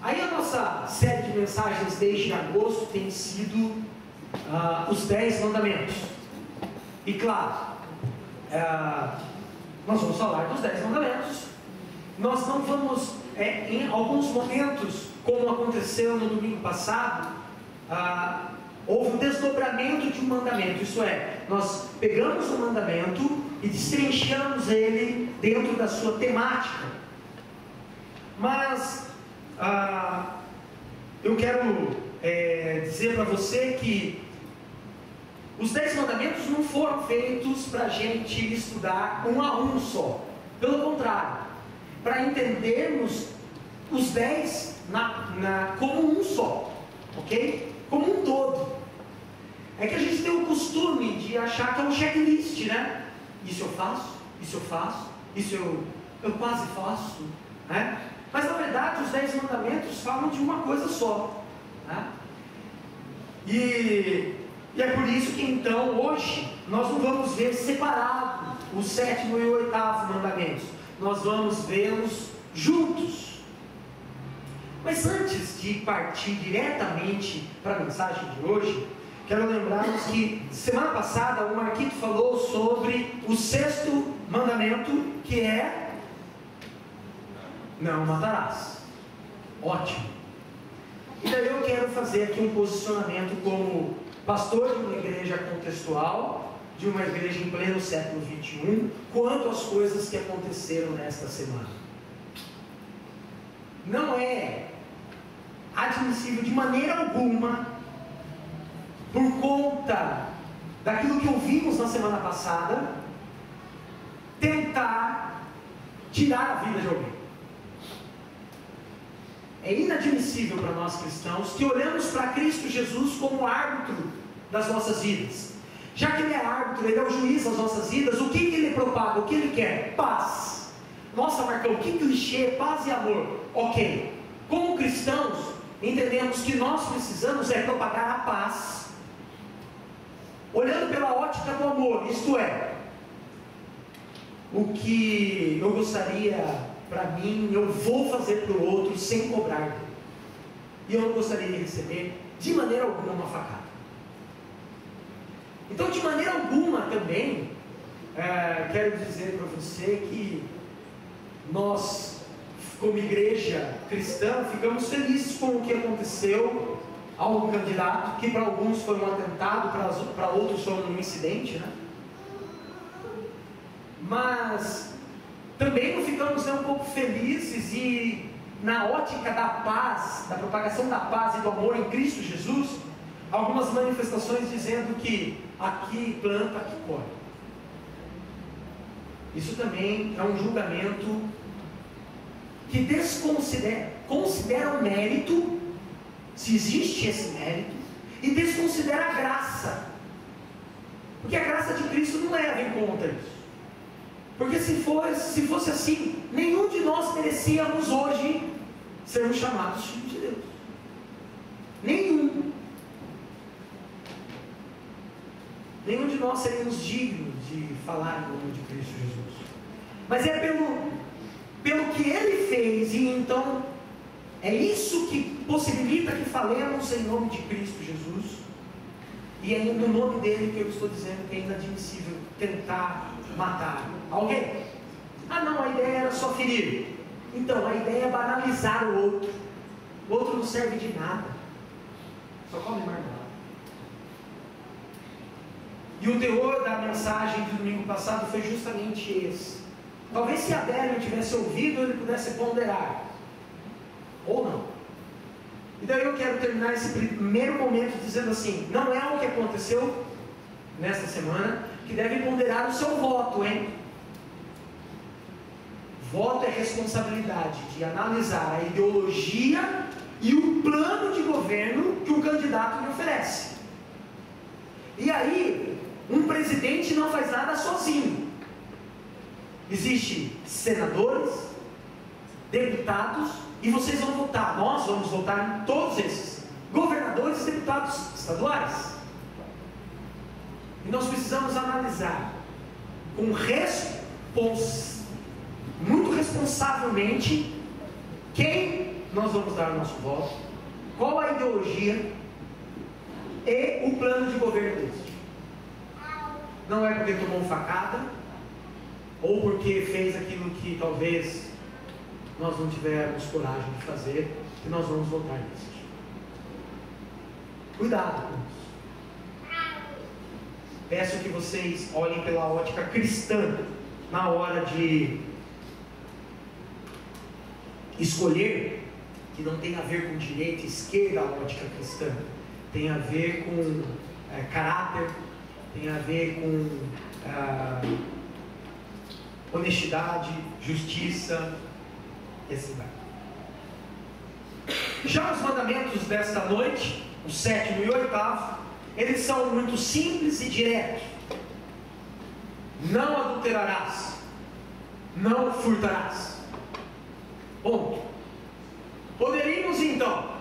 Aí a nossa série de mensagens desde agosto tem sido os 10 mandamentos. E claro, nós vamos falar dos 10 mandamentos. Nós não vamos, em alguns momentos, como aconteceu no domingo passado, houve um desdobramento de um mandamento. Isso é, nós pegamos um mandamento e destrinchamos ele dentro da sua temática. Mas eu quero dizer para você que os 10 mandamentos não foram feitos para a gente estudar um a um só. Pelo contrário, para entendermos os 10 como um só, ok? Como um todo. É que a gente tem o costume de achar que é um checklist, né? Isso eu faço, isso eu faço, isso eu quase faço, né? Mas na verdade os 10 mandamentos falam de uma coisa só, né? E é por isso que então hoje nós não vamos ver separado o 7º e o 8º mandamentos. Nós vamos vê-los juntos. Mas antes de partir diretamente para a mensagem de hoje, quero lembrar-nos que semana passada o Marquito falou sobre o 6º mandamento, que é: não matarás. Ótimo. E daí eu quero fazer aqui um posicionamento como pastor de uma igreja contextual, de uma igreja em pleno século XXI, quanto às coisas que aconteceram nesta semana. Não é admissível de maneira alguma, por conta daquilo que ouvimos na semana passada, tentar tirar a vida de alguém. É inadmissível para nós cristãos que olhamos para Cristo Jesus como árbitro das nossas vidas. Já que Ele é árbitro, Ele é o juiz das nossas vidas, o que Ele propaga, o que Ele quer? Paz. Nossa, Marcão, que clichê, paz e amor. Ok. Como cristãos, entendemos que nós precisamos propagar a paz, olhando pela ótica do amor, isto é, o que eu gostaria para mim, eu vou fazer para o outro sem cobrar dele. E eu não gostaria de receber de maneira alguma uma facada. Então, de maneira alguma também, quero dizer para você que nós, como igreja cristã, ficamos felizes com o que aconteceu a um candidato, que para alguns foi um atentado, para outros foi um incidente, né? Mas também não ficamos um pouco felizes e, na ótica da paz, da propagação da paz e do amor em Cristo Jesus, algumas manifestações dizendo que aqui planta, aqui colhe. Isso também é um julgamento que considera o mérito, se existe esse mérito, e desconsidera a graça. Porque a graça de Cristo não leva em conta isso. Porque se fosse assim, nenhum de nós merecíamos hoje sermos chamados filhos de Deus. Nenhum. Nenhum de nós seríamos dignos de falar em nome de Cristo Jesus. Mas é pelo que Ele fez, e então é isso que possibilita que falemos em nome de Cristo Jesus. E é no nome dele que eu estou dizendo que é inadmissível tentar matar alguém. Ah não, a ideia era só ferir. Então, a ideia é banalizar o outro. O outro não serve de nada, só come marmelada. E o teor da mensagem do domingo passado foi justamente esse. Talvez se Adélio tivesse ouvido, ele pudesse ponderar, ou não. E daí eu quero terminar esse primeiro momento dizendo assim: não é o que aconteceu nesta semana que deve ponderar o seu voto, hein? Voto é responsabilidade de analisar a ideologia e o plano de governo que o candidato lhe oferece. E aí, um presidente não faz nada sozinho. Existem senadores, deputados, e vocês vão votar, nós vamos votar em todos esses, governadores e deputados estaduais. E nós precisamos analisar muito responsavelmente quem nós vamos dar o nosso voto, qual a ideologia e o plano de governo deles. Não é porque tomou uma facada, ou porque fez aquilo que talvez nós não tivermos coragem de fazer, que nós vamos votar nisso. Cuidado com isso. Peço que vocês olhem pela ótica cristã na hora de escolher, que não tem a ver com direita e esquerda, a ótica cristã. Tem a ver com caráter, tem a ver com honestidade, justiça e assim vai. Já os mandamentos desta noite, o 7º e o 8º, eles são muito simples e diretos. Não adulterarás, não furtarás. Ponto. Poderíamos então,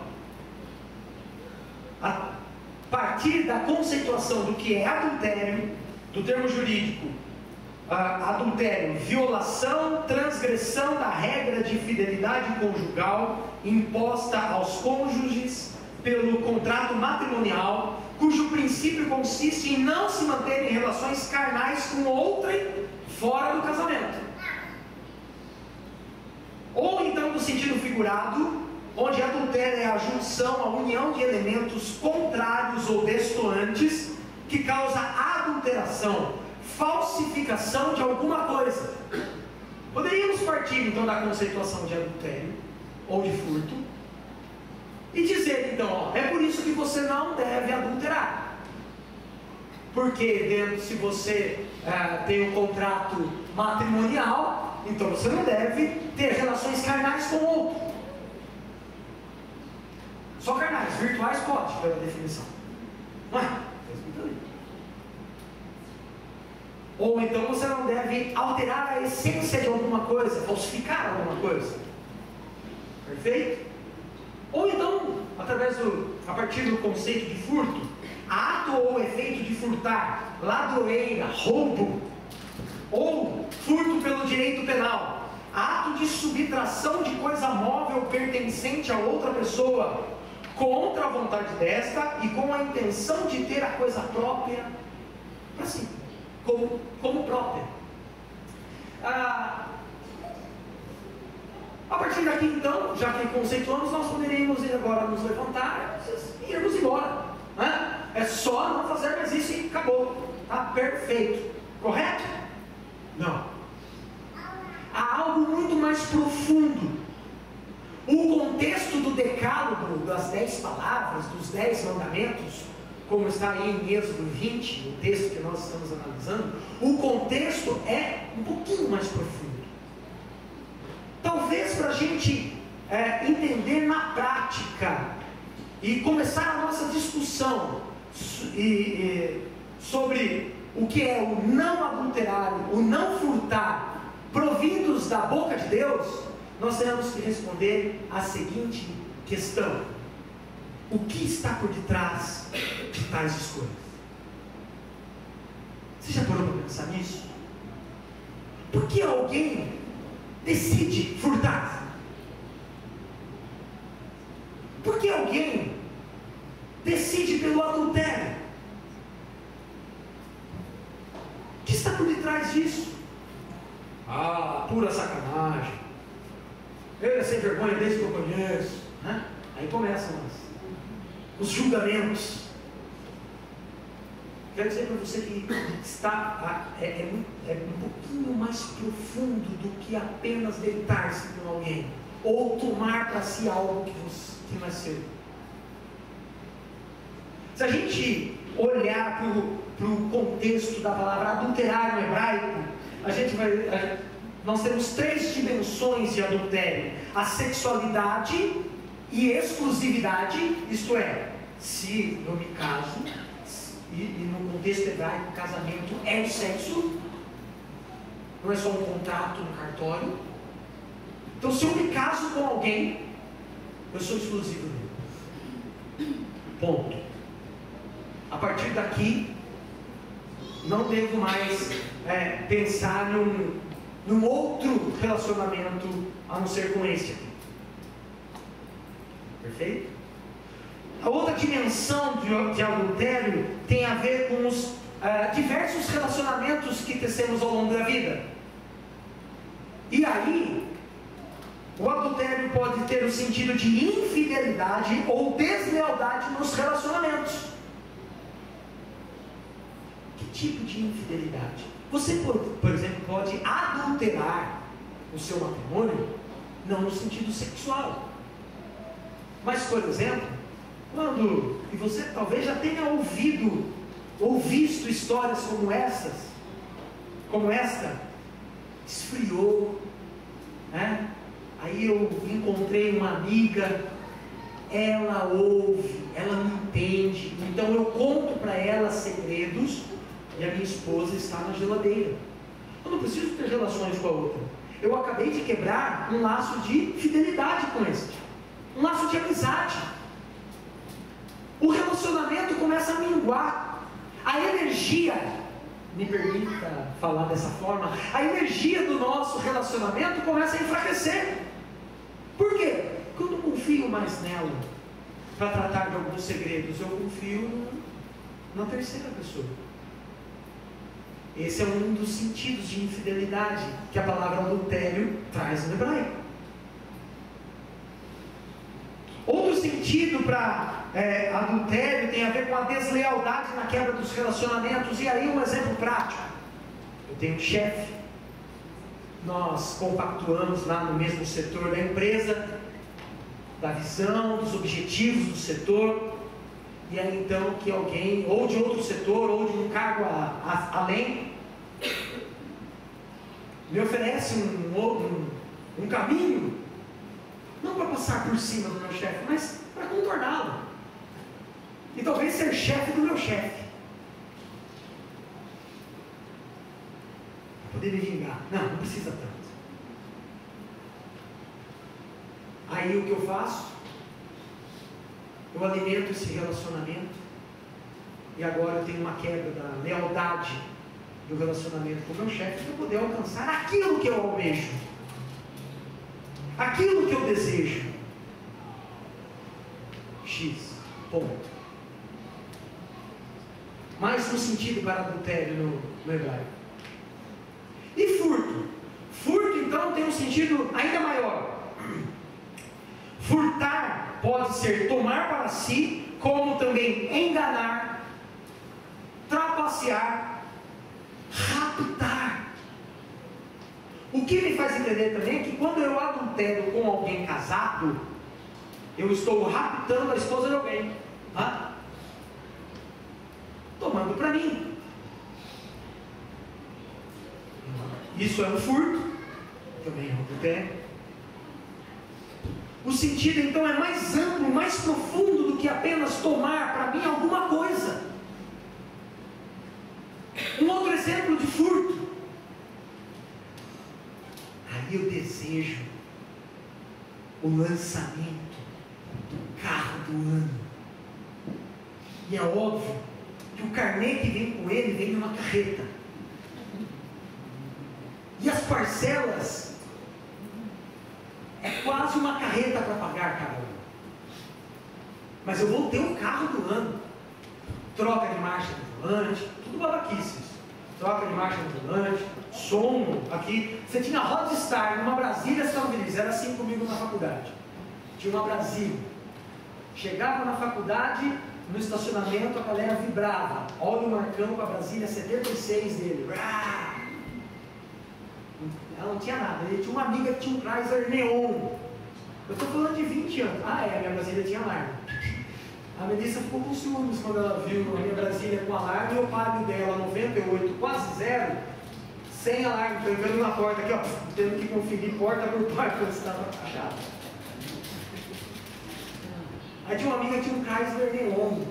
a partir da conceituação do que é adultério, do termo jurídico, adultério, violação, transgressão da regra de fidelidade conjugal imposta aos cônjuges pelo contrato matrimonial, cujo princípio consiste em não se manter em relações carnais com outrem fora do casamento. Ou então no sentido figurado, onde adultério é a junção, a união de elementos contrários ou destoantes que causa adulteração, falsificação de alguma coisa. Poderíamos partir então da conceituação de adultério ou de furto e dizer então, é por isso que você não deve adulterar, porque se você tem um contrato matrimonial, então você não deve ter relações carnais com outro. Só carnais, virtuais pode, pela definição. Não é? Ou então você não deve alterar a essência de alguma coisa, falsificar alguma coisa. Perfeito? Ou então, a partir do conceito de furto, ato ou efeito de furtar, ladroeira, roubo, ou furto pelo direito penal, ato de subtração de coisa móvel pertencente a outra pessoa, contra a vontade desta e com a intenção de ter a coisa própria para si, como própria. A partir daqui então, já que conceituamos, nós poderíamos agora nos levantar e irmos embora, né? É só não fazer mais isso e acabou, está perfeito, correto? Não, há algo muito mais profundo. O contexto do decálogo, das 10 palavras, dos 10 mandamentos, como está aí em Êxodo 20, o texto que nós estamos analisando, o contexto é um pouquinho mais profundo. Talvez para a gente entender na prática e começar a nossa discussão sobre o que é o não adulterar, o não furtar, provindos da boca de Deus, nós temos que responder a seguinte questão: o que está por detrás de tais escolhas? Você já parou para pensar nisso? Por que alguém decide furtar? Por que alguém decide pelo adultério? O que está por detrás disso? Pura sacanagem. Ele é sem vergonha desde que eu conheço, né? Aí começam os julgamentos. Quero dizer para você que é um pouquinho mais profundo do que apenas deitar-se com alguém ou tomar para si algo que não é seu. Se a gente olhar para o contexto da palavra adulterar no hebraico, nós temos 3 dimensões de adultério: a sexualidade e exclusividade, isto é, se eu me caso, e no contexto hebraico, o casamento é o sexo, não é só um contrato no cartório. Então, se eu me caso com alguém, eu sou exclusivo dele. Ponto. A partir daqui, não devo mais pensar num outro relacionamento a não ser com este aqui. Perfeito? A outra dimensão de adultério tem a ver com os diversos relacionamentos que tecemos ao longo da vida. E aí, o adultério pode ter o sentido de infidelidade ou deslealdade nos relacionamentos. Que tipo de infidelidade? Você, por exemplo, pode adulterar o seu matrimônio, não no sentido sexual, mas, por exemplo, e você talvez já tenha ouvido ou visto histórias como esta, esfriou, né? Aí eu encontrei uma amiga, ela ouve, ela me entende, então eu conto para ela segredos e a minha esposa está na geladeira. Eu não preciso ter relações com a outra. Eu acabei de quebrar um laço de fidelidade com este, um laço de amizade. O relacionamento começa a minguar, a energia, me permita falar dessa forma, a energia do nosso relacionamento começa a enfraquecer. Por quê? Porque eu não confio mais nela para tratar de alguns segredos, eu confio na terceira pessoa. Esse é um dos sentidos de infidelidade que a palavra adultério traz no hebraico. Outro sentido para adultério tem a ver com a deslealdade na quebra dos relacionamentos. E aí um exemplo prático: eu tenho um chefe, nós compactuamos lá no mesmo setor da empresa, da visão, dos objetivos do setor, e aí então que alguém, ou de outro setor, ou de um cargo além, me oferece um caminho, não para passar por cima do meu chefe, mas para contorná-lo, e talvez ser chefe do meu chefe, para poder me vingar. Não precisa tanto. Aí o que eu faço? Eu alimento esse relacionamento, e agora eu tenho uma quebra da lealdade do relacionamento com o meu chefe para poder alcançar aquilo que eu almejo, aquilo que eu desejo. X, ponto. Mais um sentido para adultério no hebraico. E furto? Furto então tem um sentido ainda maior. Furtar pode ser tomar para si, como também enganar, trapacear, raptar. O que me faz entender também é que quando eu adultero com alguém casado, eu estou raptando a esposa de alguém, tomando para mim. Isso é um furto, também é um adultério. O sentido então é mais amplo, mais profundo do que apenas tomar para mim alguma coisa. Um outro exemplo de furto: aí eu desejo o lançamento do carro do ano, e é óbvio que o carnê que vem com ele vem numa carreta, e as parcelas é quase uma carreta para pagar cada um. Mas eu vou ter o carro do ano, troca de marcha no volante, tudo babaquices, troca de marcha no volante, som aqui. Você tinha Rodstar numa Brasília São Luís, era assim comigo na faculdade. Tinha uma Brasília, chegava na faculdade, no estacionamento a galera vibrava, olha o Marcão com a Brasília 76 dele. Ela não tinha nada, ele tinha uma amiga que tinha um Chrysler Neon. Eu estou falando de 20 anos. A minha Brasília tinha alarme. A Melissa ficou com ciúmes quando ela viu a minha Brasília com alarme, e o pago dela 98, quase zero, sem alarme, trancando na porta aqui, ó, tendo que conferir porta por porta quando estava fechado. Aí tinha uma amiga que tinha um Chrysler Neon.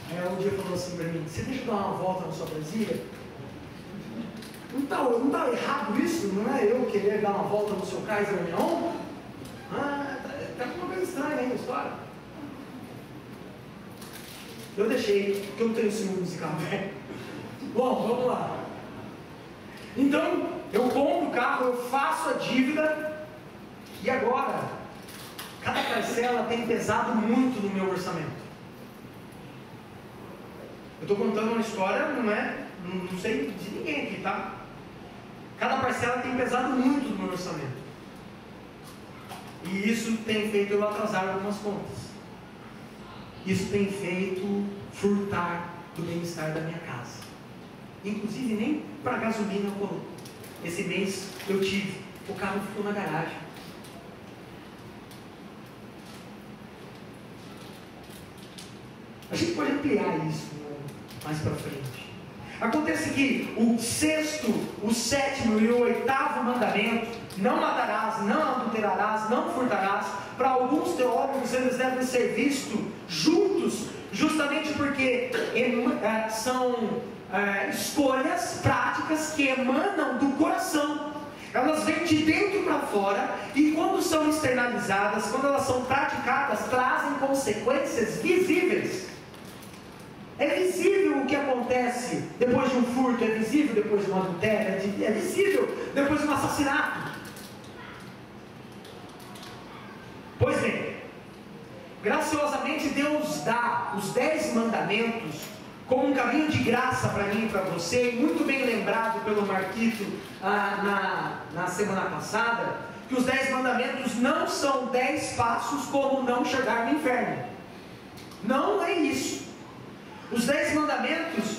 Aí ela um dia falou assim para mim: você deixa eu dar uma volta na sua Brasília? Não está errado isso? Não é eu querer dar uma volta no seu Chrysler Neon? Tá com uma coisa estranha aí na história. Eu deixei, porque eu não tenho ciúmes de carro velho. Bom, vamos lá. Então, eu compro o carro, eu faço a dívida, e agora, cada parcela tem pesado muito no meu orçamento. Eu estou contando uma história, não sei de ninguém aqui, tá? Cada parcela tem pesado muito no meu orçamento. E isso tem feito eu atrasar algumas contas. Isso tem feito furtar do bem-estar da minha casa. Inclusive nem para gasolina eu coloco. Esse mês eu tive, o carro ficou na garagem. A gente pode ampliar isso mais para frente. Acontece que o sexto, o sétimo e o oitavo mandamento, não matarás, não adulterarás, não furtarás, para alguns teólogos eles devem ser vistos juntos, justamente porque são escolhas práticas que emanam do coração. Elas vêm de dentro para fora e quando são externalizadas, quando elas são praticadas, trazem consequências visíveis. É visível o que acontece depois de um furto, é visível depois de um adultério, é visível depois de um assassinato. Pois bem, graciosamente Deus dá os 10 mandamentos como um caminho de graça para mim e para você, e muito bem lembrado pelo Marquito na semana passada, que os 10 mandamentos não são 10 passos como não chegar no inferno. Não é isso. Os 10 mandamentos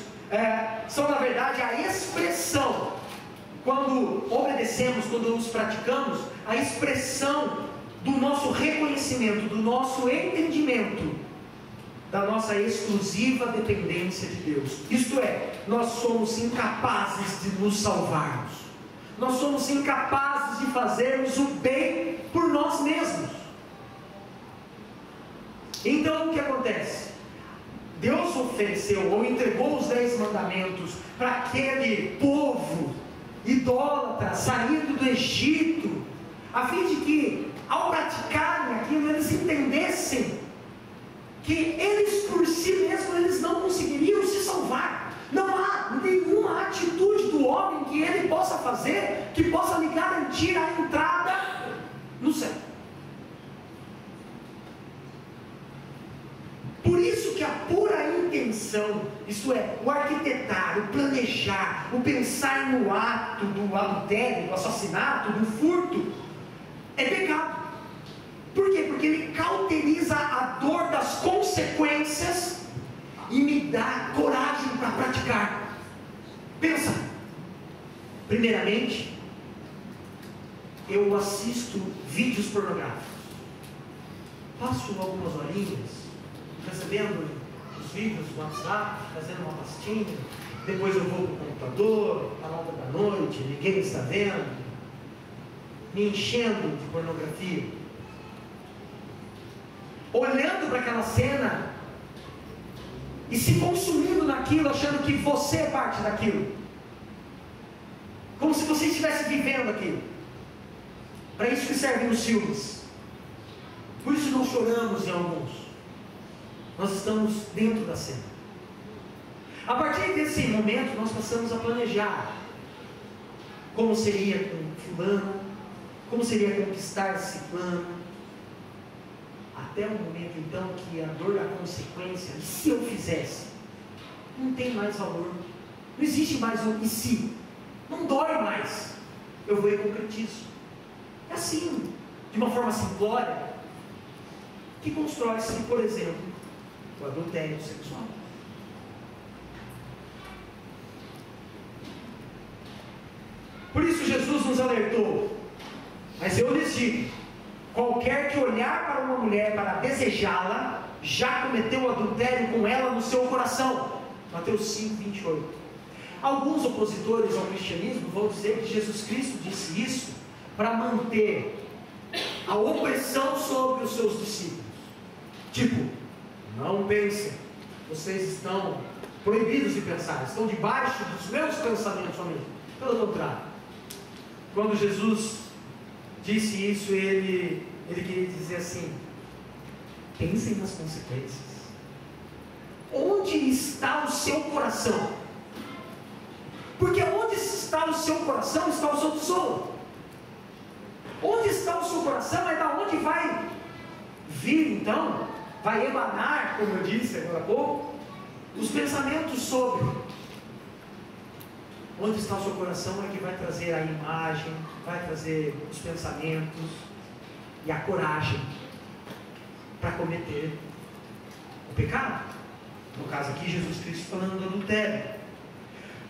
são na verdade a expressão, quando obedecemos, quando os praticamos, a expressão do nosso reconhecimento, do nosso entendimento da nossa exclusiva dependência de Deus. Isto é, nós somos incapazes de nos salvarmos, nós somos incapazes de fazermos o bem por nós mesmos. Então o que acontece? Deus ofereceu ou entregou os 10 mandamentos para aquele povo idólatra saído do Egito, a fim de que, ao praticarem aquilo, eles entendessem que eles por si mesmos eles não conseguiriam se salvar. Não há nenhuma atitude do homem que ele possa fazer que possa lhe garantir a entrada no céu. Por isso que a pura intenção, isto é, o arquitetar, o planejar, o pensar no ato do adultério, do assassinato, do furto, é pecado. Por quê? Porque ele cauteriza a dor das consequências e me dá coragem para praticar. Pensa, primeiramente, eu assisto vídeos pornográficos, passo algumas horinhas recebendo os vídeos no WhatsApp, fazendo uma pastinha, depois eu vou para o computador, à hora da noite, ninguém está vendo, me enchendo de pornografia, olhando para aquela cena e se consumindo naquilo, achando que você é parte daquilo, como se você estivesse vivendo aquilo. Para isso que servem os filmes. Por isso não choramos em alguns. Nós estamos dentro da cena. A partir desse momento nós passamos a planejar como seria com fulano, como seria conquistar ciclano, até o momento então que a dor da consequência, e se eu fizesse, não tem mais valor, não existe mais um e se, não dói mais, eu vou e concretizo. É assim, de uma forma simplória, que constrói-se, por exemplo, o adultério sexual. Por isso Jesus nos alertou: mas eu lhes digo, qualquer que olhar para uma mulher para desejá-la, já cometeu adultério com ela no seu coração. Mateus 5, 28. Alguns opositores ao cristianismo vão dizer que Jesus Cristo disse isso para manter a opressão sobre os seus discípulos. Tipo, não pensem, vocês estão proibidos de pensar, estão debaixo dos meus pensamentos somente. Pelo contrário, quando Jesus disse isso, ele queria dizer assim: pensem nas consequências. Onde está o seu coração? Porque onde está o seu coração está o seu tesouro. Onde está o seu coração é da onde vai vir então, vai emanar, como eu disse agora há pouco, os pensamentos sobre onde está o seu coração, é que vai trazer a imagem, vai trazer os pensamentos e a coragem para cometer o pecado. No caso aqui, Jesus Cristo falando do adultério.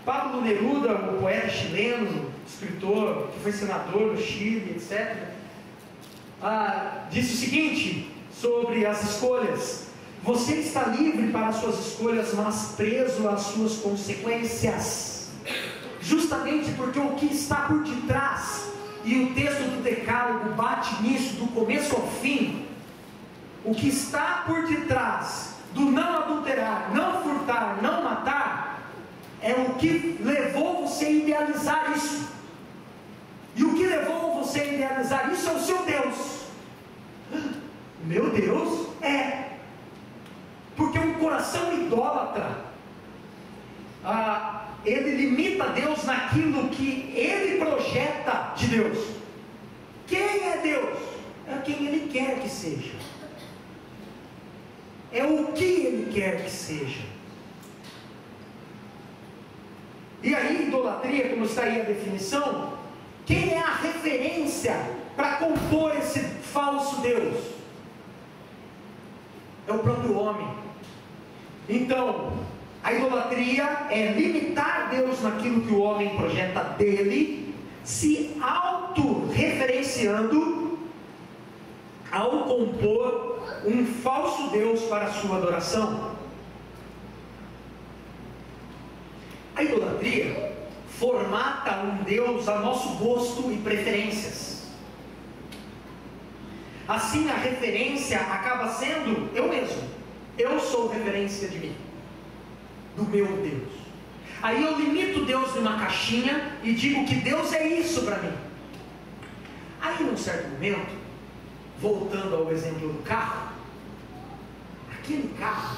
Pablo Neruda, o poeta chileno, escritor, que foi senador do Chile, etc., disse o seguinte sobre as escolhas: você está livre para as suas escolhas, mas preso às suas consequências, justamente porque o que está por detrás, e o texto do Decálogo bate nisso do começo ao fim, o que está por detrás do não adulterar, não furtar, não matar, é o que levou você a idealizar isso. E o que levou você a idealizar isso é o seu Deus. Meu Deus? É. Porque um coração idólatra, ele limita Deus naquilo que ele projeta de Deus. Quem é Deus? É quem ele quer que seja. É o que ele quer que seja. E aí, idolatria, como está aí a definição, quem é a referência para compor esse falso Deus? É o próprio homem. Então, a idolatria é limitar Deus naquilo que o homem projeta dele, se autorreferenciando ao compor um falso Deus para a sua adoração. A idolatria formata um Deus a nosso gosto e preferências. Assim, a referência acaba sendo eu mesmo. Eu sou referência de mim, do meu Deus. Aí eu limito Deus numa caixinha e digo que Deus é isso para mim. Aí, num certo momento, voltando ao exemplo do carro, aquele carro,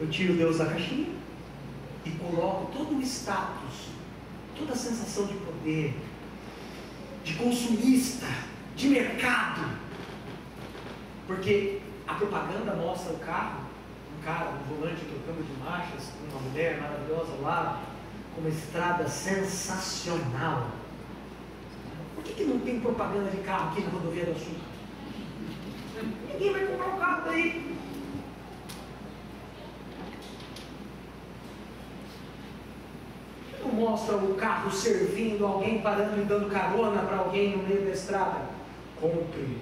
eu tiro Deus da caixinha e coloco todo o status, toda a sensação de poder, de consumista, de mercado, porque a propaganda mostra o carro, um cara no volante trocando de marchas, com uma mulher maravilhosa ao lado, com uma estrada sensacional. Por que não tem propaganda de carro aqui na rodovia do Sul? Ninguém vai comprar um carro daí. Não mostra o carro servindo, alguém parando e dando carona para alguém no meio da estrada. Compre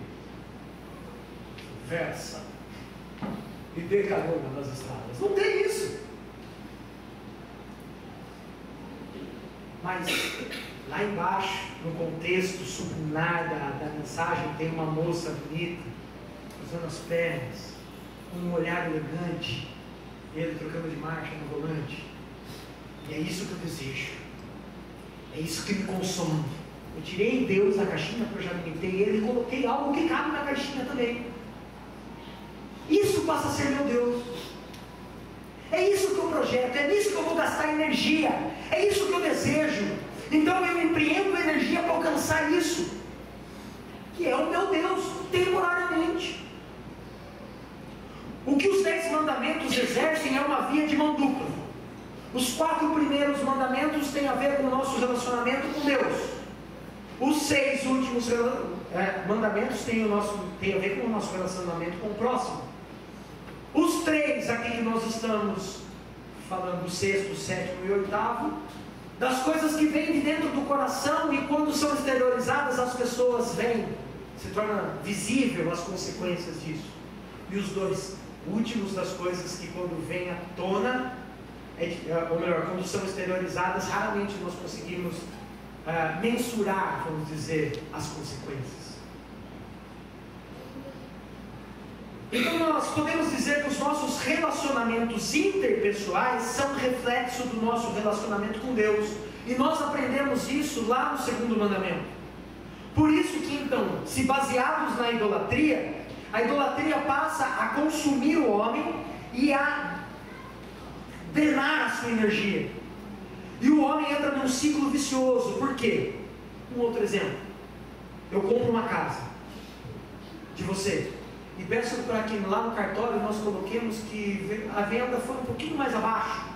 Versa e dê carona nas estradas. Não tem isso. Mas lá embaixo, no contexto subliminar da mensagem, tem uma moça bonita, usando as pernas, com um olhar elegante, ele trocando de marcha no volante. E é isso que eu desejo. É isso que me consome. Eu tirei Deus da caixinha, porque eu já limitei ele, e coloquei algo que cabe na caixinha também. Isso passa a ser meu Deus. É isso que eu projeto, é nisso que eu vou gastar energia, é isso que eu desejo. Então eu empreendo energia para alcançar isso, que é o meu Deus, temporariamente. O que os 10 mandamentos exercem é uma via de mão dupla. Os 4 primeiros mandamentos têm a ver com o nosso relacionamento com Deus. Os 6 últimos mandamentos têm a ver com o nosso relacionamento com o próximo. Os 3 aqui que nós estamos falando, o 6º, o 7º e o 8º, das coisas que vêm de dentro do coração e quando são exteriorizadas as pessoas veem, se torna visível as consequências disso. E os 2 últimos das coisas que quando vêm à tona, ou melhor, quando são exteriorizadas, raramente nós conseguimos mensurar, vamos dizer, as consequências. Então nós podemos dizer que os nossos relacionamentos interpessoais são reflexo do nosso relacionamento com Deus. E nós aprendemos isso lá no 2º mandamento. Por isso que então, se baseados na idolatria, a idolatria passa a consumir o homem e a drenar a sua energia. E o homem entra num ciclo vicioso. Por quê? Um outro exemplo. Eu compro uma casa de você. e peço para que lá no cartório nós coloquemos que a venda foi um pouquinho mais abaixo.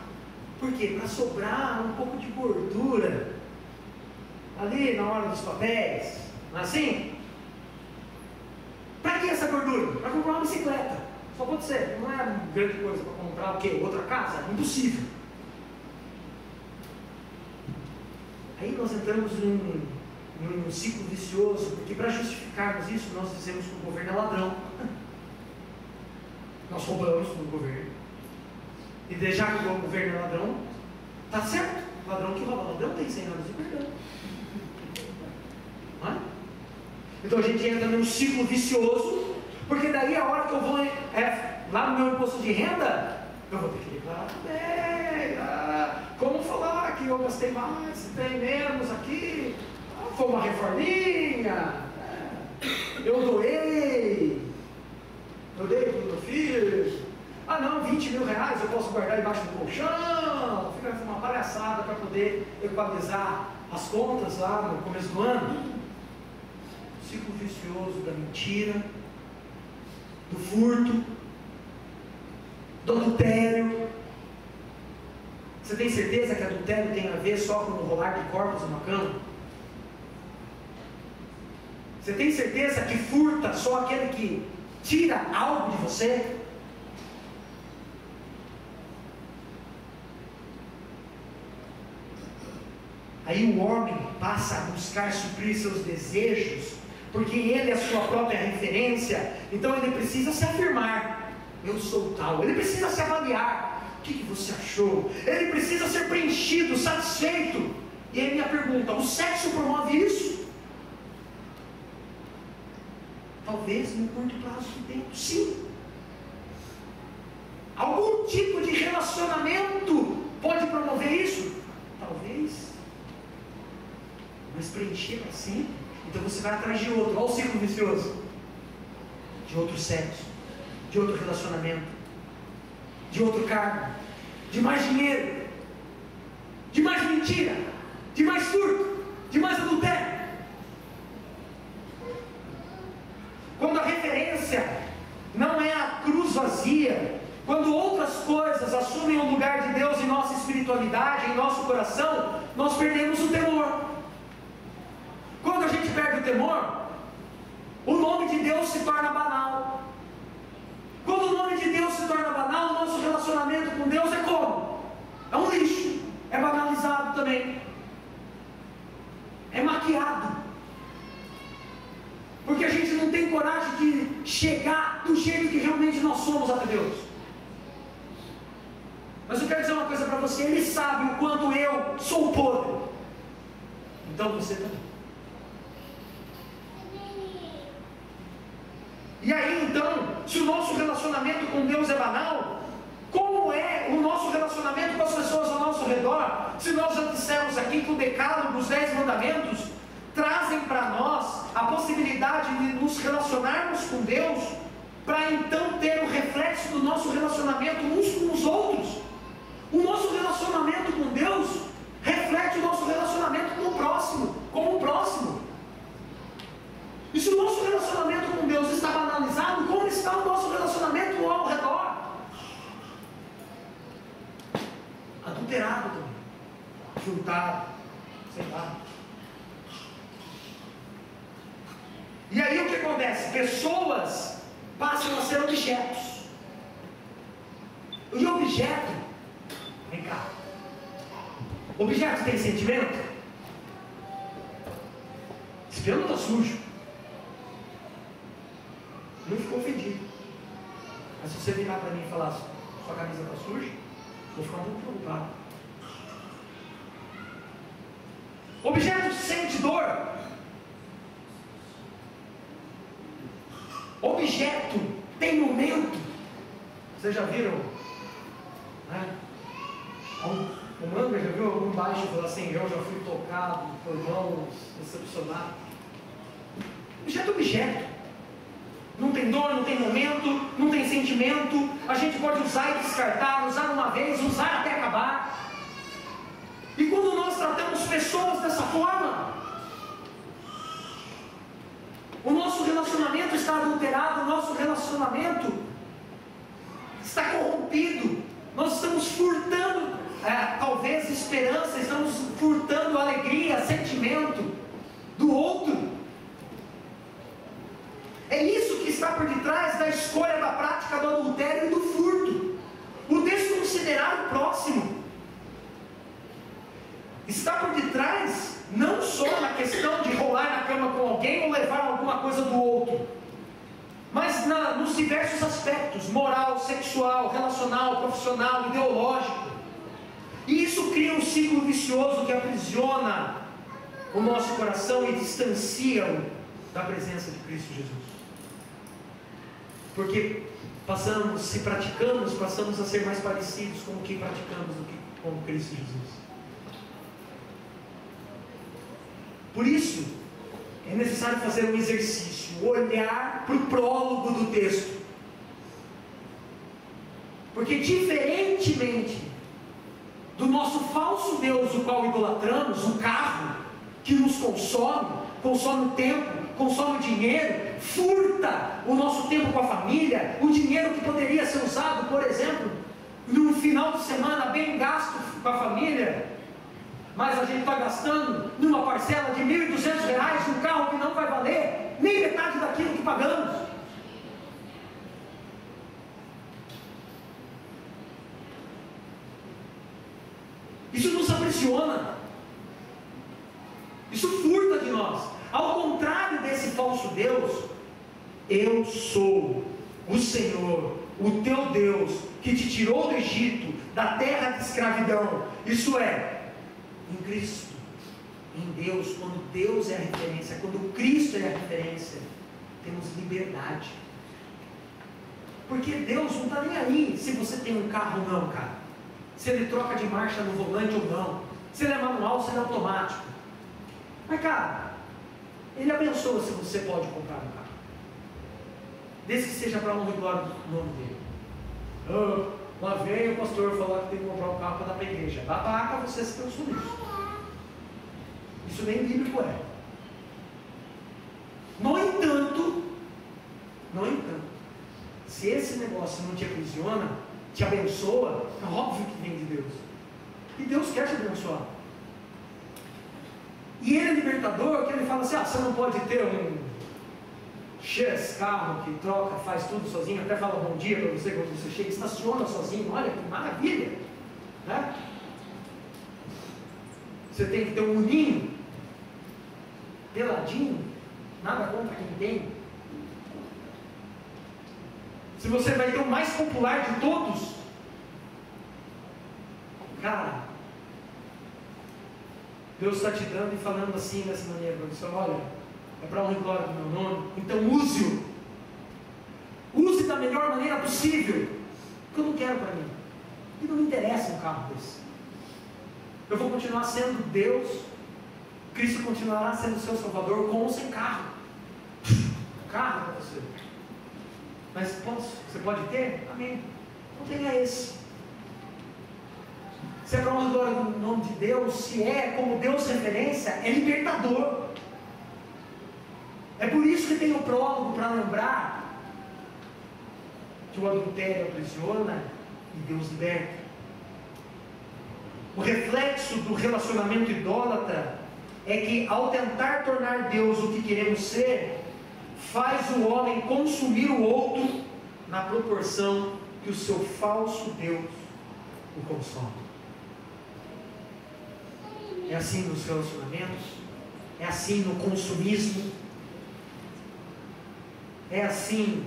Por quê? Para sobrar um pouco de gordura ali na hora dos papéis, não é assim? Para que essa gordura? Para comprar uma bicicleta. Só pode ser, não é uma grande coisa para comprar o quê? Outra casa? Impossível. Aí nós entramos num ciclo vicioso, porque para justificarmos isso, nós dizemos que o governo é ladrão. Nós roubamos do governo. E já que o governo é ladrão, está certo. Ladrão que rouba ladrão tem 100 anos de perdão. Não é? Então a gente entra num ciclo vicioso, porque daí a hora que eu vou lá no meu imposto de renda, eu vou ter que declarar também. Como falar que eu gastei mais, se tem menos aqui? Foi uma reforminha. Eu doei para o meu filho. Não, 20 mil reais eu posso guardar debaixo do colchão. Fica uma palhaçada para poder equalizar as contas lá no começo do ano. Ciclo vicioso da mentira, do furto, do adultério. Você tem certeza que adultério tem a ver só com o rolar de corpos numa cama? Você tem certeza que furta só aquele que tira algo de você? Aí o homem passa a buscar suprir seus desejos, porque ele é a sua própria referência, então ele precisa se afirmar. Eu sou tal. Ele precisa se avaliar. O que você achou? Ele precisa ser preenchido, satisfeito. E aí minha pergunta, o sexo promove isso? Talvez no curto prazo de tempo, sim. Algum tipo de relacionamento pode promover isso? Talvez. Mas preencher para sempre. Então você vai atrás de outro. Olha o ciclo vicioso. De outro sexo, de outro relacionamento, de outro cargo, de mais dinheiro, de mais mentira, de mais furto, de mais adultério. Quando a referência não é a cruz vazia, quando outras coisas assumem o lugar de Deus em nossa espiritualidade, em nosso coração, nós perdemos o temor. Quando a gente perde o temor, o nome de Deus se torna banal. Quando o nome de Deus se torna banal, o nosso relacionamento com Deus é como? É um lixo, é banalizado também, é maquiado, porque a gente não tem coragem de chegar do jeito que realmente nós somos até Deus. Mas eu quero dizer uma coisa para você, Ele sabe o quanto eu sou podre, então você também. E aí então, se o nosso relacionamento com Deus é banal, como é o nosso relacionamento com as pessoas ao nosso redor? Se nós já dissemos aqui que o decálogo, os 10 mandamentos, trazem para nós a possibilidade de nos relacionarmos com Deus, para então ter o reflexo do nosso relacionamento uns com os outros. O nosso relacionamento com Deus reflete o nosso relacionamento com o próximo. E se o nosso relacionamento com Deus está banalizado, como está o nosso relacionamento ao redor? Adulterado também, furtado, sei lá. E aí o que acontece? Pessoas passam a ser objetos. E objeto, vem cá, objeto tem sentimento? Esse piano está sujo. Não ficou ofendido. Mas se você virar para mim e falar, sua camisa está suja, vou ficar um pouco preocupado. Objeto sente dor. Objeto tem momento. Vocês já viram? Né? O Manga já viu algum baixo e falou assim, eu já fui tocado por mãos decepcionadas. Objeto é objeto. Não tem dor, não tem momento, não tem sentimento. A gente pode usar e descartar, usar uma vez, usar até acabar. E quando nós tratamos pessoas dessa forma, o nosso relacionamento está adulterado, o nosso relacionamento está corrompido. Nós estamos furtando, talvez, esperança, estamos furtando alegria, sentimento do outro. É isso que está por detrás da escolha da prática do adultério e do furto. O desconsiderar o próximo está por detrás não só na questão de rolar na cama com alguém ou levar alguma coisa do outro, mas nos diversos aspectos: moral, sexual, relacional, profissional, ideológico. E isso cria um ciclo vicioso que aprisiona o nosso coração e distancia-o da presença de Cristo Jesus. Porque se praticamos, passamos a ser mais parecidos com o que praticamos do que com Cristo Jesus. Por isso, é necessário fazer um exercício, olhar para o prólogo do texto. Porque diferentemente do nosso falso Deus, o qual idolatramos, o carro, que nos consome tempo, consome dinheiro, furta o nosso tempo com a família, o dinheiro que poderia ser usado, por exemplo, num final de semana bem gasto com a família, mas a gente está gastando numa parcela de R$ 1.200 num carro que não vai valer nem metade daquilo que pagamos. Isso nos aprisiona, isso furta de nós. Ao contrário desse falso Deus, eu sou o Senhor, o teu Deus, que te tirou do Egito, da terra de escravidão. Isso é, em Cristo, em Deus. Quando Deus é a referência, quando Cristo é a referência, temos liberdade. Porque Deus não está nem aí se você tem um carro ou não, cara. Se ele troca de marcha no volante ou não, se ele é manual ou se ele é automático. Mas, cara, Ele abençoa se você pode comprar um carro, desde que seja para a honra e glória do nome dele. Lá veio o pastor falar que tem que comprar um carro para dar para a igreja. Babaca, você se pensou nisso. Isso nem bíblico é. No entanto, se esse negócio não te aprisiona, te abençoa, é óbvio que vem de Deus. E Deus quer te abençoar. E ele é libertador, que ele fala assim: você não pode ter um X carro que troca, faz tudo sozinho, até fala bom dia para você quando você chega, estaciona sozinho, olha que maravilha, né? Você tem que ter um uninho, peladinho, nada contra quem tem. Se você vai ter o mais popular de todos, cara, Deus está te dando e falando assim, dessa maneira para você: olha, é para honra e glória do meu nome, então use-o. Use da melhor maneira possível, porque eu não quero para mim. E não me interessa um carro desse. Eu vou continuar sendo Deus, Cristo continuará sendo seu Salvador, com ou sem carro. Carro para você. Mas você pode ter? Amém. Não tenha esse. Se é para honra e glória do nome de Deus, se é como Deus referência, é libertador. É por isso que tem o prólogo, para lembrar que o adultério aprisiona e Deus liberta. O reflexo do relacionamento idólatra é que, ao tentar tornar Deus o que queremos ser, faz o homem consumir o outro na proporção que o seu falso Deus o consome. É assim nos relacionamentos, é assim no consumismo, é assim,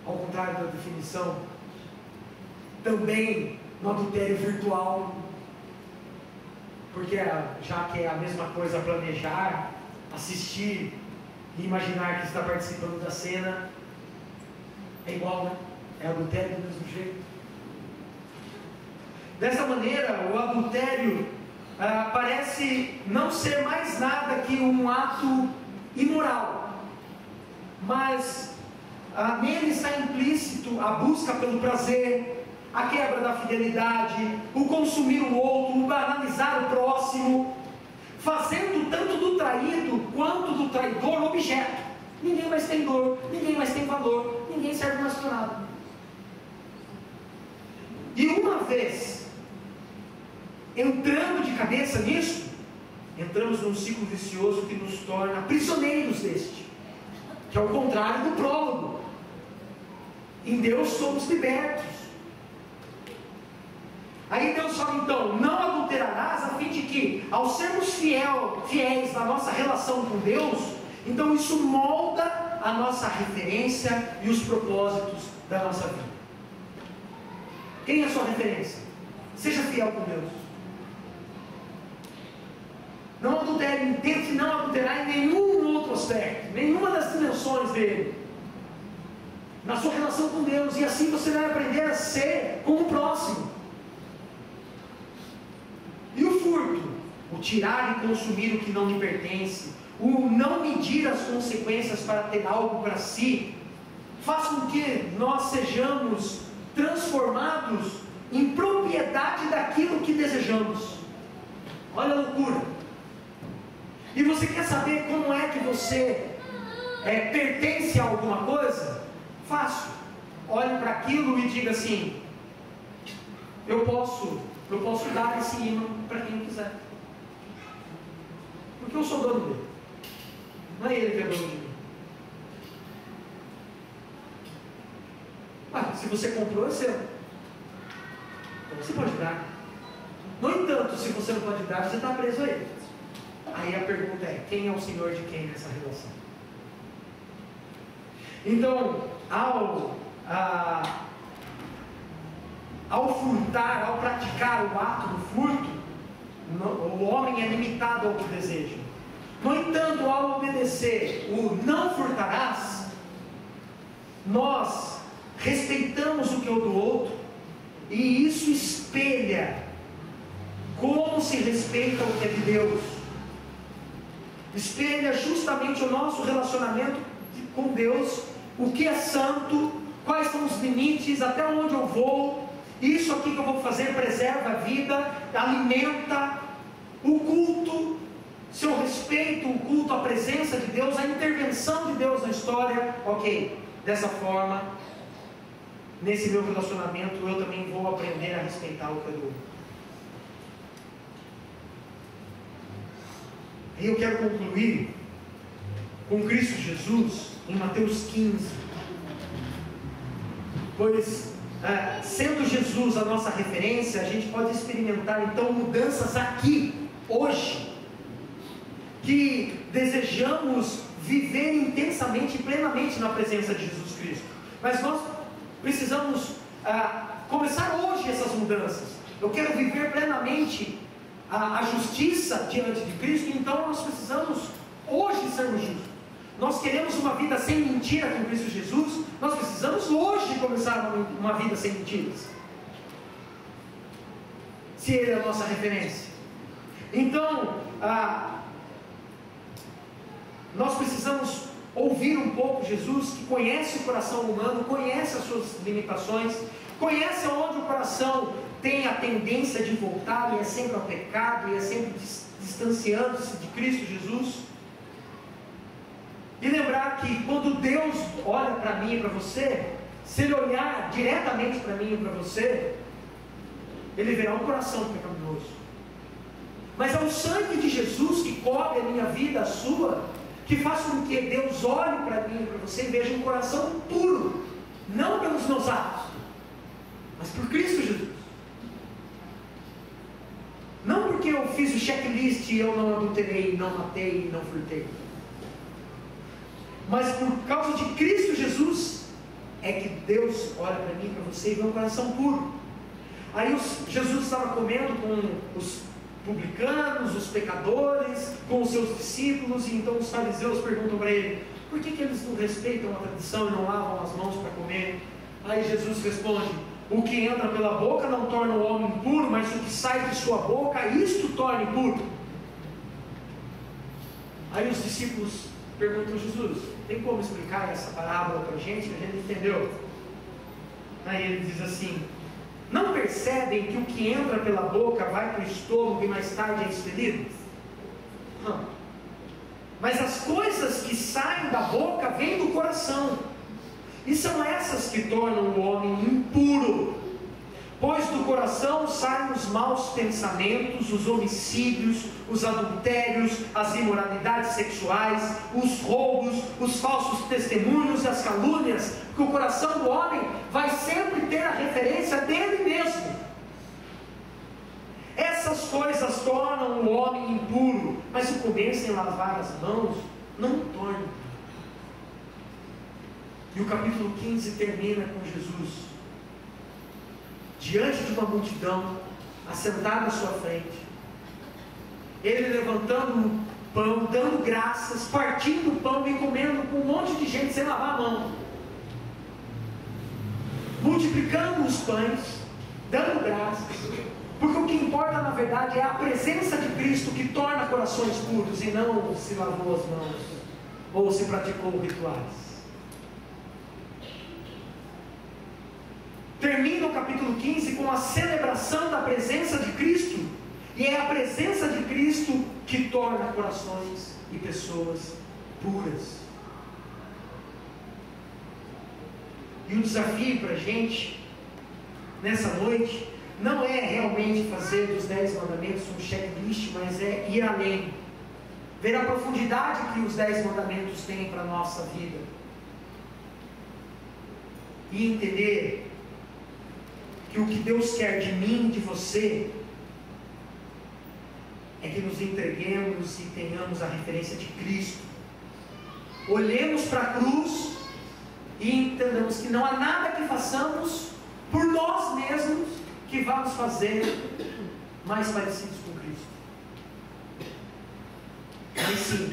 ao contrário da definição, também no adultério virtual, porque já que é a mesma coisa planejar, assistir e imaginar que está participando da cena, é igual, né? É adultério do mesmo jeito. Dessa maneira, o adultério parece não ser mais nada que um ato imoral, mas nele está implícito a busca pelo prazer, a quebra da fidelidade, o consumir o outro, o banalizar o próximo, fazendo tanto do traído quanto do traidor objeto. Ninguém mais tem dor, ninguém mais tem valor, ninguém serve mais para nada. E uma vez entrando de cabeça nisso, entramos num ciclo vicioso que nos torna prisioneiros deste, que é o contrário do prólogo. Em Deus somos libertos. Aí Deus fala então: não adulterarás, a fim de que, ao sermos fiéis na nossa relação com Deus, então isso molda a nossa referência e os propósitos da nossa vida. Quem é a sua referência? Seja fiel com Deus. Não adultere, tente não adulterar em nenhum outro aspecto, nenhuma das dimensões dele, na sua relação com Deus, e assim você vai aprender a ser como o próximo. E o furto? O tirar e consumir o que não lhe pertence, o não medir as consequências para ter algo para si, faz com que nós sejamos transformados em propriedade daquilo que desejamos. Olha a loucura. E você quer saber como é que você pertence a alguma coisa? Fácil. Olhe para aquilo e diga assim: eu posso dar esse imã para quem eu quiser, porque eu sou dono dele, não é ele que é dono de mim. Se você comprou, é seu, então você pode dar. No entanto, se você não pode dar, você está preso a ele. Aí a pergunta é: quem é o senhor de quem nessa relação? Então, ao furtar, ao praticar o ato do furto, o homem é limitado ao que deseja. No entanto, ao obedecer o não furtarás, nós respeitamos o que é o do outro, e isso espelha como se respeita o que é de Deus. Espelha justamente o nosso relacionamento com Deus, o que é santo, quais são os limites, até onde eu vou. Isso aqui que eu vou fazer preserva a vida, alimenta o culto. Se eu respeito o culto, a presença de Deus, a intervenção de Deus na história, ok, dessa forma, nesse meu relacionamento, eu também vou aprender a respeitar o que é do outro. E eu quero concluir com Cristo Jesus em Mateus 15, pois sendo Jesus a nossa referência, a gente pode experimentar então mudanças aqui, hoje, que desejamos viver intensamente e plenamente na presença de Jesus Cristo. Mas nós precisamos começar hoje essas mudanças. Eu quero viver plenamente a justiça diante de Cristo, então nós precisamos hoje sermos justos. Nós queremos uma vida sem mentira com Cristo Jesus, nós precisamos hoje começar uma vida sem mentiras, se Ele é a nossa referência. Então, nós precisamos ouvir um pouco Jesus, que conhece o coração humano, conhece as suas limitações, conhece aonde o coração tem a tendência de voltar, e é sempre ao pecado, e é sempre distanciando-se de Cristo Jesus. E lembrar que quando Deus olha para mim e para você, se Ele olhar diretamente para mim e para você, Ele verá um coração pecaminoso. Mas é o sangue de Jesus que cobre a minha vida, a sua, que faz com que Deus olhe para mim e para você e veja um coração puro, não pelos meus atos, mas por Cristo Jesus. Não porque eu fiz o checklist e eu não adulterei, não matei, não furtei, mas por causa de Cristo Jesus é que Deus olha para mim e para você e vê um coração puro. Aí Jesus estava comendo com os publicanos, os pecadores, com os seus discípulos, e então os fariseus perguntam para ele: por que eles não respeitam a tradição e não lavam as mãos para comer? Aí Jesus responde: o que entra pela boca não torna o homem impuro, mas o que sai de sua boca, isto torna impuro. Aí os discípulos perguntam a Jesus: tem como explicar essa parábola para a gente entendeu? Aí ele diz assim: não percebem que o que entra pela boca vai para o estômago e mais tarde é expelido? Não. Mas as coisas que saem da boca vêm do e são essas que tornam o homem impuro. Pois do coração saem os maus pensamentos, os homicídios, os adultérios, as imoralidades sexuais, os roubos, os falsos testemunhos e as calúnias, porque o coração do homem vai sempre ter a referência dele mesmo. Essas coisas tornam o homem impuro, mas o comer sem lavar as mãos não o torna. E o capítulo 15 termina com Jesus diante de uma multidão, assentada à sua frente, ele levantando o pão, dando graças, partindo o pão e comendo com um monte de gente sem lavar a mão, multiplicando os pães, dando graças, porque o que importa na verdade é a presença de Cristo que torna corações puros, e não se lavou as mãos, ou se praticou rituais. Termina o capítulo 15 com a celebração da presença de Cristo, e é a presença de Cristo que torna corações e pessoas puras. E o desafio para a gente, nessa noite, não é realmente fazer dos 10 mandamentos um checklist, mas é ir além, ver a profundidade que os 10 mandamentos têm para a nossa vida, e entender que o que Deus quer de mim e de você é que nos entreguemos e tenhamos a referência de Cristo, olhemos para a cruz e entendamos que não há nada que façamos por nós mesmos que vá nos fazer mais parecidos com Cristo. Mas sim,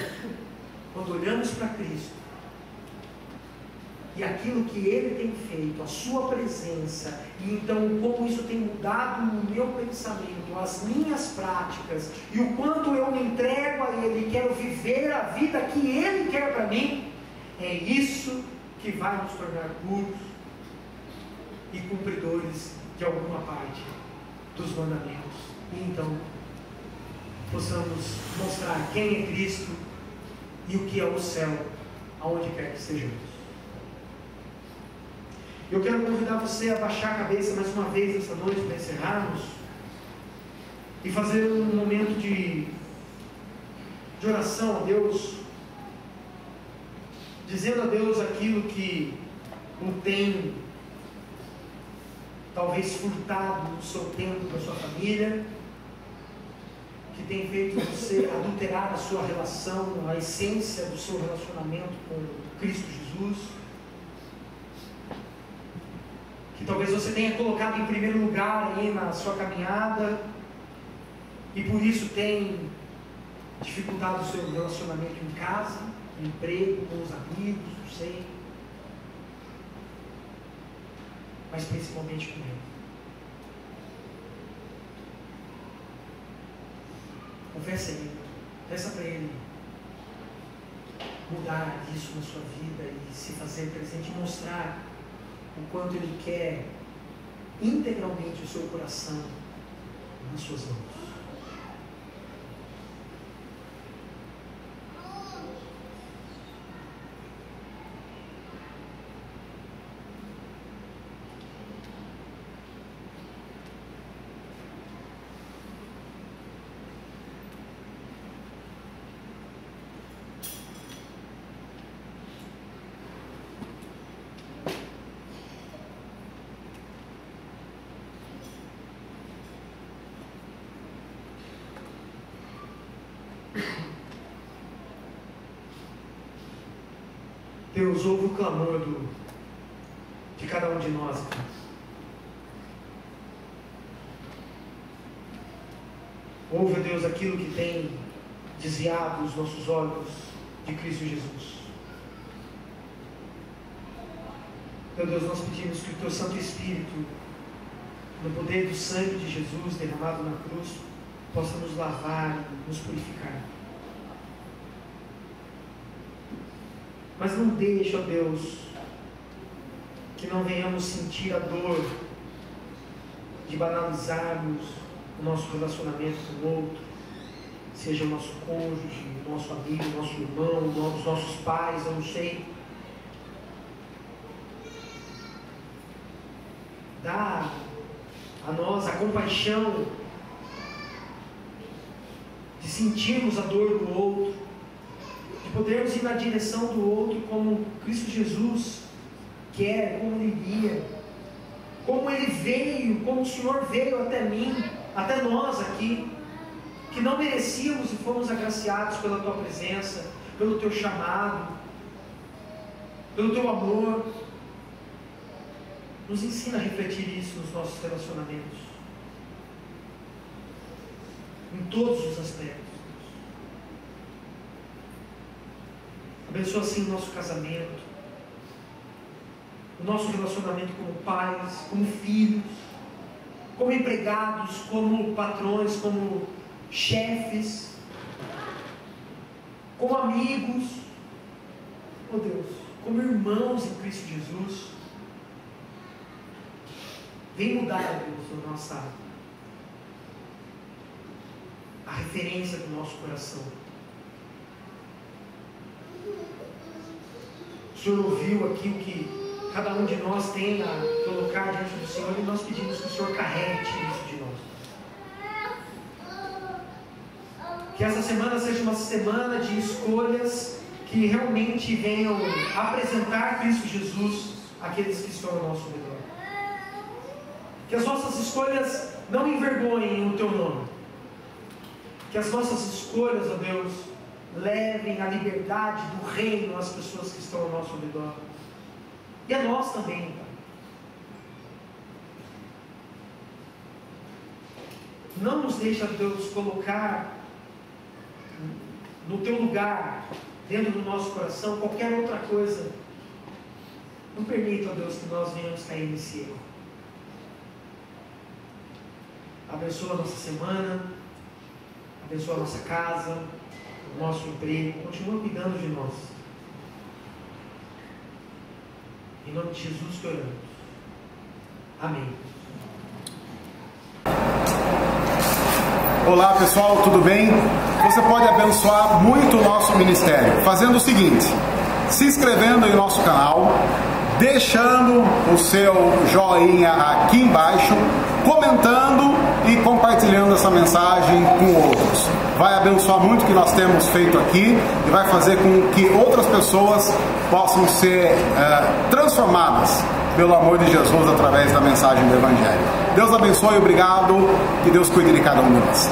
quando olhamos para Cristo e aquilo que Ele tem feito, a sua presença, e então como isso tem mudado o meu pensamento, as minhas práticas, e o quanto eu me entrego a Ele e quero viver a vida que Ele quer para mim, é isso que vai nos tornar puros e cumpridores de alguma parte dos mandamentos. E então possamos mostrar quem é Cristo e o que é o céu, aonde quer que sejamos. Eu quero convidar você a baixar a cabeça mais uma vez essa noite para encerrarmos e fazer um momento de oração a Deus, dizendo a Deus aquilo que o tem talvez furtado o seu tempo da sua família, que tem feito você adulterar a sua relação, a essência do seu relacionamento com Cristo Jesus, que talvez você tenha colocado em primeiro lugar aí na sua caminhada, e por isso tem dificultado o seu relacionamento em casa, no emprego, com os amigos, não sei, mas principalmente com Ele. Confessa a Ele, peça para Ele mudar isso na sua vida e se fazer presente, mostrar o quanto Ele quer integralmente o seu coração nas suas mãos. Deus, ouve o clamor de cada um de nós, Deus. Ouve, Deus, aquilo que tem desviado os nossos olhos de Cristo Jesus. Meu Deus, nós pedimos que o Teu Santo Espírito, no poder do sangue de Jesus derramado na cruz, possa nos lavar e nos purificar. Mas não deixe, ó Deus, que não venhamos sentir a dor de banalizarmos o nosso relacionamento com o outro, seja o nosso cônjuge, o nosso amigo, o nosso irmão, os nossos pais, eu não sei. dá a nós a compaixão de sentirmos a dor do outro, de podermos ir na direção do outro como Cristo Jesus quer, como Ele iria, como Ele veio, como o Senhor veio até mim, até nós aqui, que não merecíamos e fomos agraciados pela Tua presença, pelo Teu chamado, pelo Teu amor. Nos ensina a refletir isso nos nossos relacionamentos, em todos os aspectos. Abençoa assim o nosso casamento, o nosso relacionamento como pais, como filhos, como empregados, como patrões, como chefes, como amigos, oh Deus, como irmãos em Cristo Jesus. Vem mudar, Deus, a referência do nosso coração. O Senhor ouviu aqui o que cada um de nós tem a colocar diante do Senhor, e nós pedimos que o Senhor carregue isso de nós. Que essa semana seja uma semana de escolhas que realmente venham apresentar Cristo Jesus àqueles que estão ao nosso redor. Que as nossas escolhas não envergonhem o Teu nome. Que as nossas escolhas, ó Deus, levem a liberdade do reino às pessoas que estão ao nosso redor. E a nós também, Pai. Não nos deixa, Deus, colocar no Teu lugar, dentro do nosso coração, qualquer outra coisa. Não permita, ó Deus, que nós venhamos cair nesse erro. Abençoa a nossa semana, abençoa a nossa casa, o nosso emprego, continua cuidando de nós. Em nome de Jesus que oramos. Amém. Olá pessoal, tudo bem? Você pode abençoar muito o nosso ministério fazendo o seguinte: se inscrevendo em nosso canal, deixando o seu joinha aqui embaixo, comentando e compartilhando essa mensagem com outros. Vai abençoar muito o que nós temos feito aqui e vai fazer com que outras pessoas possam ser transformadas pelo amor de Jesus através da mensagem do Evangelho. Deus abençoe, obrigado, que Deus cuide de cada um de nós.